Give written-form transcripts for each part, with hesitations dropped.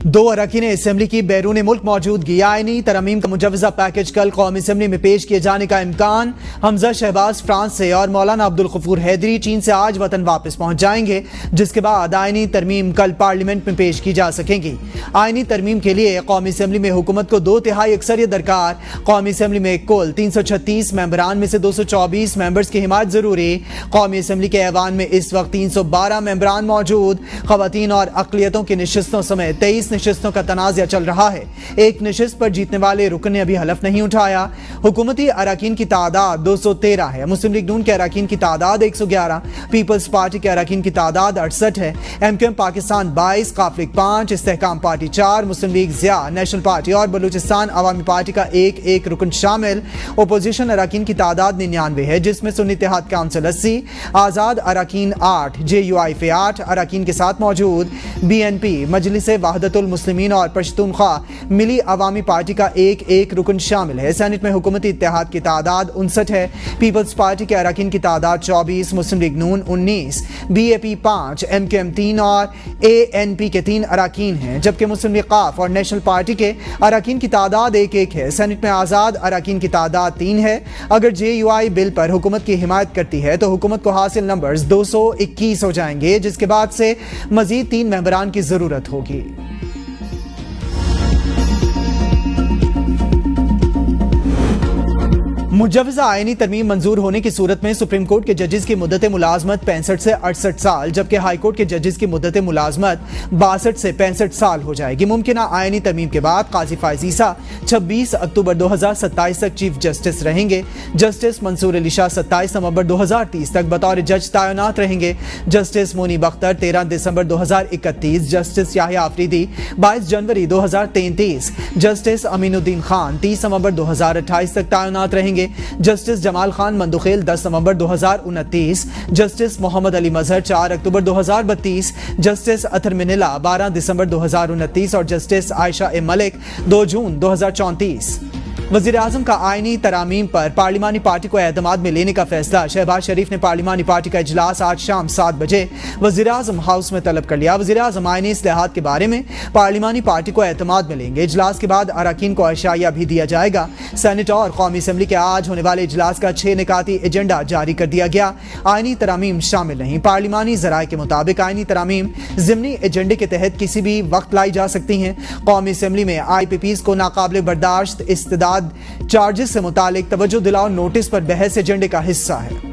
दो अरकान असम्बली की बैरून मुल्क मौजूदगी। आईनी तरमीम का मुजवजा पैकेज कल कौमी असम्बली में पेश किए जाने का इम्कान। हमजा शहबाज फ्रांस से और मौलाना अब्दुल गफूर हैदरी चीन से आज वतन वापस पहुंच जाएंगे, जिसके बाद आईनी तरमीम कल पार्लियामेंट में पेश की जा सकेंगी। आईनी तरमीम के लिए कौमी असम्बली में हुकूमत को 2/3 अक्सरियत दरकार। कौमी असम्बली में कुल 336 मेंबरान में से 224 मेंबर्स की हिमायत जरूरी। कौमी असम्बली के ऐवान में इस वक्त 312 मेंबरान मौजूद। खवातीन और अक़लियतों की नशिस्तों समेत 23 नशिस्तों का तनाज़ा चल रहा है। एक नशिस्त पर जीतने वाले रुकन ने अभी हलफ नहीं उठाया। हुकूमती अरकान की तादाद 213 है। मुस्लिम लीग नून के अरकान की तादाद 111, पीपल्स पार्टी के अरकान की तादाद 68 है। MQM पाकिस्तान 22, काफलिक 5, इस्तेहकाम पार्टी 4, मुस्लिम लीग ज़िया, नेशनल पार्टी और बलूचिस्तान अवामी पार्टी का एक रुकन शामिल। ओपोजिशन अरकान की तादाद 99 है, जिसमें सुन्नी इत्तेहाद काउंसिल 80, आज़ाद अरकान 8, JUIF 8 अरकान के साथ मौजूद। BNP, मजलिस वहदतुल मुस्लिमीन और पश्तूनख्वा मिली अवामी पार्टी का एक रुकन शामिल है। सेनेट में हुकूमती इत्तेहाद की तादाद 59 है। पीपल्स पार्टी के अरकान की तादाद 24, मुस्लिम लीग नून 19, BAP 5, MQM 3 और ANP के 3 अरकान हैं, जबकि मुस्लिम लीग काफ और नेशनल पार्टी के अरकान की तादाद एक है। सेनेट में आज़ाद अरकान की तादाद 3 है। अगर JUI बिल पर हुकूमत की हिमायत करती है तो हुकूमत को हासिल नंबर्स 221 हो जाएंगे, जिसके बाद से मजीद 3 मेंबरान की जरूरत होगी। मुजवजा आईनी तरमीम मंजूर होने की सूरत में सुप्रीम कोर्ट के जजेस की मुद्दत मुलाजमत 65 से 68 साल, जबकि हाई कोर्ट के जजेस की मुद्दत मुलाजमत 62 से 65 साल हो जाएगी। मुमकिन आईनी तरमीम के बाद काजी फायज ईसा 26 अक्टूबर 2027 तक चीफ जस्टिस रहेंगे। जस्टिस मंसूर अली शाह 27 नवंबर 2030 तक बतौर जज तैनात रहेंगे। जस्टिस मोनी बख्तर 13 दिसंबर 2031, जस्टिस याहिया आफरीदी 22 जनवरी 2033, जस्टिस अमीनुद्दीन खान 30 नवंबर 2028 तक तैनात रहेंगे। जस्टिस जमाल खान मंदुखेल 10 नवंबर 2029, जस्टिस मोहम्मद अली मजहर 4 अक्टूबर 2032, जस्टिस अतर मिनिला 12 दिसंबर 2029 और जस्टिस आयशा ए मलिक 2 जून 2034। वज़ीर आज़म का आईनी तरामीम पर पार्लिमानी पार्टी को एतमाद में लेने का फैसला। शहबाज शरीफ ने पार्लिमानी पार्टी का इजलास आज शाम 7 बजे वज़ीर आज़म हाउस में तलब कर लिया। वज़ीर आज़म आईनी इस्लाहात के बारे में पार्लिमानी पार्टी को एतमाद में लेंगे। इजलास के बाद अरकान को अशाया भी दिया जाएगा। सेनेट और कौमी असम्बली के आज होने वाले इजलास का 6 निकाती एजेंडा जारी कर दिया गया। आईनी तरामीम शामिल नहीं। पार्लिमानी ज़राए के मुताबिक आईनी तरामीम ज़िमनी एजेंडे के तहत किसी भी वक्त लाई जा सकती हैं। कौमी असम्बली में IPPs को नाकाबिल बर्दाश्त इस्तेदाद चार्जेस से मुतालिक तवज्जो दिलाओ नोटिस पर बहस एजेंडे का हिस्सा है।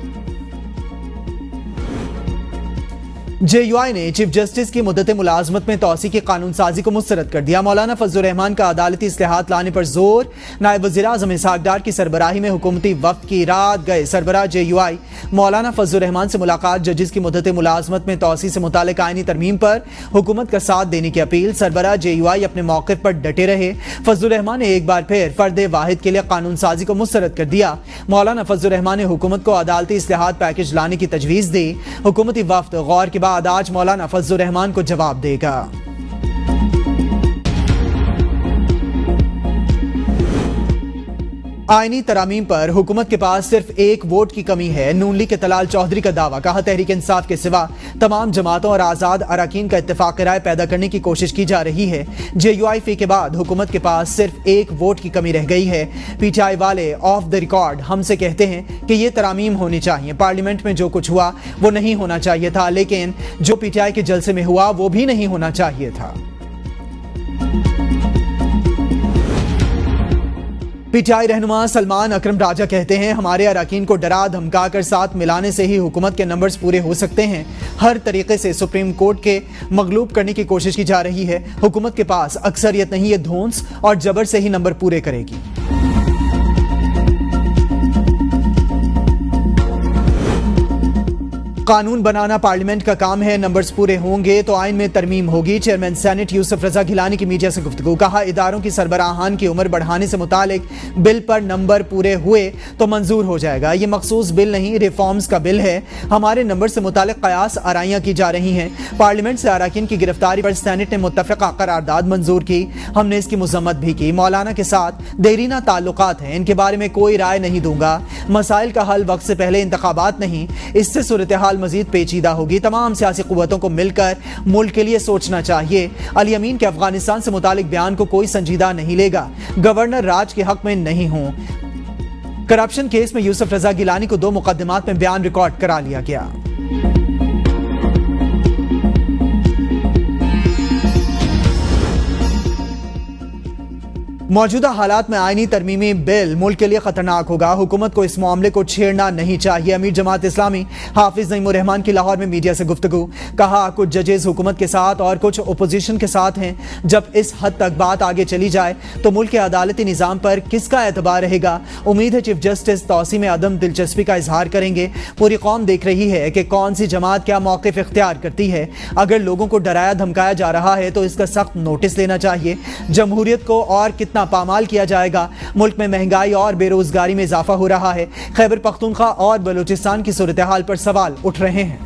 JUI ने चीफ जस्टिस की मुद्दत मुलाजमत में तौसी की कानून साजी को मुस्तरद कर दिया। मौलाना फजल रहमान का अदालती इस्लाहात लाने पर जोर। नायब वज़ीर आज़म इसहाक डार की सरबराही में हुकूमती वफ्द की रात गए सरबराह JUI मौलाना फजल रहमान से मुलाकात। जजेस की मुद्दत मुलाजमत में तौसी से मुतालिक आईनी तरमीम पर हुकूमत का साथ देने की अपील। सरबराह JUI अपने मौक़िफ़ पर डटे रहे। फजल रहमान ने एक बार फिर फर्द वाहिद के लिए कानून साजी को मुस्तरद कर दिया। मौलाना फजल रहमान ने हुकूमत को अदालती इस्लाहात पैकेज लाने की तजवीज़ दी। हुकूमती वफ्द गौर के बाद आज मौलाना फजल रहमान को जवाब देगा। आईनी तरामीम पर हुकूमत के पास सिर्फ एक वोट की कमी है। नून लीग के तलाल चौधरी का दावा। कहा, तहरीक इंसाफ के सिवा तमाम जमातों और आज़ाद अरकान का इत्तेफाक राय पैदा करने की कोशिश की जा रही है। JUI के बाद हुकूमत के पास सिर्फ एक वोट की कमी रह गई है। PTI वाले ऑफ द रिकॉर्ड हमसे कहते हैं कि ये तरामीम होनी चाहिए। पार्लियामेंट में जो कुछ हुआ वो नहीं होना चाहिए था, लेकिन जो PTI के जलसे में हुआ वो भी नहीं होना चाहिए था। PTI रहनुमा सलमान अकरम राजा कहते हैं, हमारे अरकान को डरा धमका कर साथ मिलाने से ही हुकूमत के नंबर्स पूरे हो सकते हैं। हर तरीके से सुप्रीम कोर्ट के मगलूब करने की कोशिश की जा रही है। हुकूमत के पास अक्सरियत नहीं, ये धौंस और जबर से ही नंबर पूरे करेगी। कानून बनाना पार्लियामेंट का काम है। नंबर्स पूरे होंगे तो आइन में तरमीम होगी। चेयरमैन सेनेट यूसुफ रजा गिलानी की मीडिया से गुफ्तगू। कहा, इदारों की सरबराहान की उम्र बढ़ाने से मुतालिक बिल पर नंबर पूरे हुए तो मंजूर हो जाएगा। ये मखसूस बिल नहीं, रिफॉर्म्स का बिल है। हमारे नंबर से मुतालिक कयास आराइयाँ की जा रही हैं। पार्लियामेंट से अरकान की गिरफ्तारी पर सेनेट ने मुत्तफ़िक़ा करारदाद मंजूर की। हमने इसकी मज़म्मत भी की। मौलाना के साथ देरीना ताल्लुकात हैं, इनके बारे में कोई राय नहीं दूंगा। मसाइल का हल वक्त से पहले इंतखाबात नहीं, इससे सूरत हाल صورتحال مزید پیچیدہ ہوگی. تمام سیاسی قوتوں کو مل کر ملک کے لیے سوچنا چاہیے. علی امین کے افغانستان سے متعلق بیان کو کوئی سنجیدہ نہیں لے گا. گورنر راج کے حق میں نہیں ہوں. کرپشن کیس میں یوسف رضا گیلانی کو 2 مقدمات میں بیان ریکارڈ کرا لیا گیا. موجودہ حالات میں آئینی ترمیمی بل ملک کے لیے خطرناک ہوگا. حکومت کو اس معاملے کو چھیڑنا نہیں چاہیے. امیر جماعت اسلامی حافظ نعیم الرحمان کی لاہور میں میڈیا سے گفتگو. کہا کچھ ججز حکومت کے ساتھ اور کچھ اپوزیشن کے ساتھ ہیں. جب اس حد تک بات آگے چلی جائے تو ملک کے عدالتی نظام پر کس کا اعتبار رہے گا؟ امید ہے چیف جسٹس توسیع میں عدم دلچسپی کا اظہار کریں گے. پوری قوم دیکھ رہی ہے کہ کون سی جماعت کیا موقف اختیار کرتی ہے. اگر لوگوں کو ڈرایا دھمکایا جا رہا ہے تو اس کا سخت نوٹس لینا چاہیے. جمہوریت کو اور کتنا پامال کیا جائے گا؟ ملک میں مہنگائی اور بے روزگاری میں اضافہ ہو رہا ہے. خیبر پختونخوا اور بلوچستان کی صورتحال پر سوال اٹھ رہے ہیں.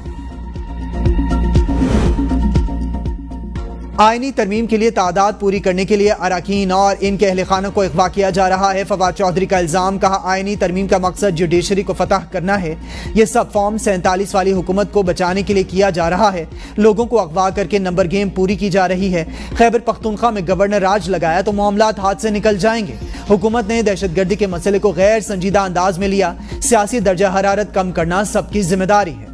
آئینی ترمیم کے لیے تعداد پوری کرنے کے لیے اراکین اور ان کے اہل خانہ کو اغوا کیا جا رہا ہے. فواد چودھری کا الزام. کہا آئینی ترمیم کا مقصد جوڈیشری کو فتح کرنا ہے. یہ سب فارم 47 والی حکومت کو بچانے کے لیے کیا جا رہا ہے. لوگوں کو اغوا کر کے نمبر گیم پوری کی جا رہی ہے. خیبر پختونخوا میں گورنر راج لگایا تو معاملات ہاتھ سے نکل جائیں گے. حکومت نے دہشت گردی کے مسئلے کو غیر سنجیدہ انداز میں لیا. سیاسی درجہ حرارت کم کرنا سب کی ذمہ داری ہے.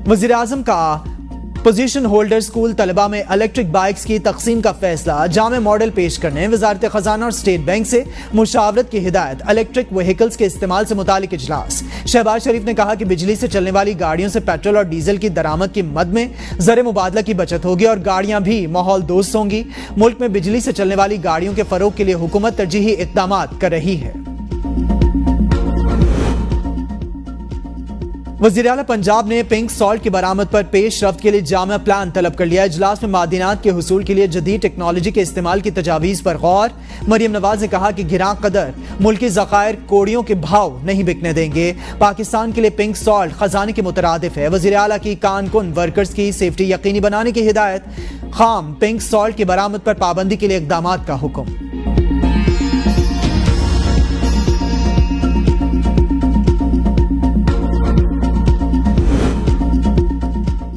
وزیراعظم کا پوزیشن ہولڈر اسکول طلبہ میں الیکٹرک بائکس کی تقسیم کا فیصلہ. جامع ماڈل پیش کرنے وزارت خزانہ اور اسٹیٹ بینک سے مشاورت کی ہدایت. الیکٹرک وہیکلز کے استعمال سے متعلق اجلاس. شہباز شریف نے کہا کہ بجلی سے چلنے والی گاڑیوں سے پیٹرول اور ڈیزل کی درآمد کی مد میں زر مبادلہ کی بچت ہوگی اور گاڑیاں بھی ماحول دوست ہوں گی. ملک میں بجلی سے چلنے والی گاڑیوں کے فروغ کے لیے حکومت ترجیحی اقدامات کر رہی ہے. وزیر اعلیٰ پنجاب نے پنک سالٹ کی برآمد پر پیش رفت کے لیے جامع پلان طلب کر لیا. اجلاس میں معدنیات کے حصول کے لیے جدید ٹیکنالوجی کے استعمال کی تجاویز پر غور. مریم نواز نے کہا کہ گراں قدر ملکی ذخائر کوڑیوں کے بھاؤ نہیں بکنے دیں گے. پاکستان کے لیے پنک سالٹ خزانے کے مترادف ہے. وزیر اعلیٰ کی کان کن ورکرز کی سیفٹی یقینی بنانے کی ہدایت. خام پنک سالٹ کی برآمد پر پابندی کے لیے اقدامات کا حکم.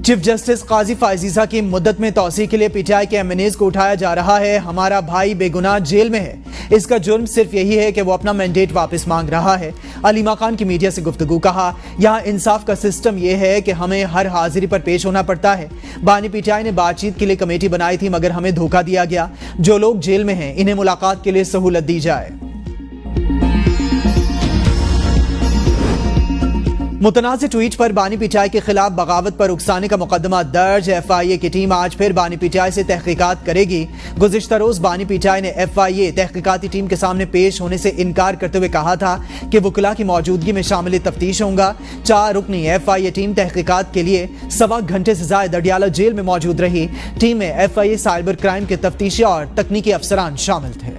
چیف جسٹس قاضی فائزیزہ کی مدت میں توسیع کے لیے پی ٹی آئی کے ایم این ایز کو اٹھایا جا رہا ہے. ہمارا بھائی بے گناہ جیل میں ہے. اس کا جرم صرف یہی ہے کہ وہ اپنا مینڈیٹ واپس مانگ رہا ہے. علیمہ خان کی میڈیا سے گفتگو. کہا یہاں انصاف کا سسٹم یہ ہے کہ ہمیں ہر حاضری پر پیش ہونا پڑتا ہے. بانی پی ٹی آئی نے بات چیت کے لیے کمیٹی بنائی تھی مگر ہمیں دھوکہ دیا گیا. جو لوگ جیل میں ہیں انہیں ملاقات کے لیے سہولت دی جائے. متنازع ٹویٹ پر بانی پی ٹی آئی کے خلاف بغاوت پر اکسانے کا مقدمہ درج. ایف آئی اے کی ٹیم آج پھر بانی پی ٹی آئی سے تحقیقات کرے گی. گزشتہ روز بانی پی ٹی آئی نے ایف آئی اے تحقیقاتی ٹیم کے سامنے پیش ہونے سے انکار کرتے ہوئے کہا تھا کہ وکلاء کی موجودگی میں شامل تفتیش ہوں گا. 4 رکنی ایف آئی اے ٹیم تحقیقات کے لیے 1.25 گھنٹے سے زائد اڈیالہ جیل میں موجود رہی. ٹیم میں F I A cyber crime کے تفتیشی اور تکنیکی افسران شامل تھے.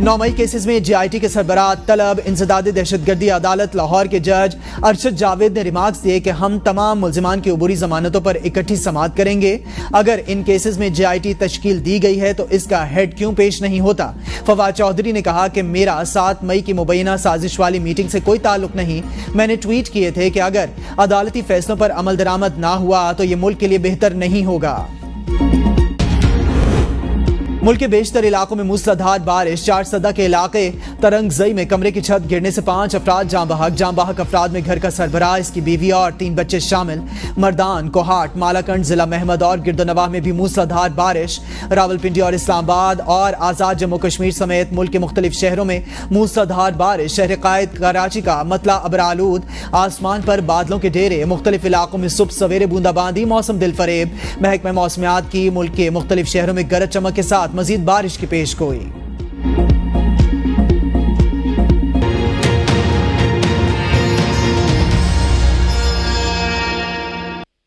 9 مئی کیسز میں جے آئی ٹی کے سربراہ طلب انسداد دہشت گردی عدالت لاہور کے جج ارشد جاوید نے ریمارکس دیے کہ ہم تمام ملزمان کی عبوری ضمانتوں پر اکٹھی سماعت کریں گے. اگر ان کیسز میں جے آئی ٹی تشکیل دی گئی ہے تو اس کا ہیڈ کیوں پیش نہیں ہوتا؟ فواد چودھری نے کہا کہ میرا 7 مئی کی مبینہ سازش والی میٹنگ سے کوئی تعلق نہیں. میں نے ٹویٹ کیے تھے کہ اگر عدالتی فیصلوں پر عمل درآمد نہ ہوا تو یہ ملک کے لیے بہتر نہیں ہوگا. ملک کے بیشتر علاقوں میں موسلادھار بارش. 4 صدہ کے علاقے ترنگزئی میں کمرے کی چھت گرنے سے 5 افراد جاں بحق افراد میں گھر کا سربراہ، اس کی بیوی اور 3 بچے شامل. مردان، کوہاٹ، مالاکنڈ، ضلع محمد اور گردنواہ میں بھی موسلادھار بارش. راولپنڈی اور اسلام آباد اور آزاد جموں کشمیر سمیت ملک کے مختلف شہروں میں موسلادھار بارش. شہر قائد کراچی کا مطلع ابرآلود، آسمان پر بادلوں کے ڈیرے. مختلف علاقوں میں صبح سویرے بوندا باندی، موسم دل فریب. محکمہ موسمیات کی ملک کے مختلف شہروں میں گرج چمک کے ساتھ مزید بارش کی پیش گوئی.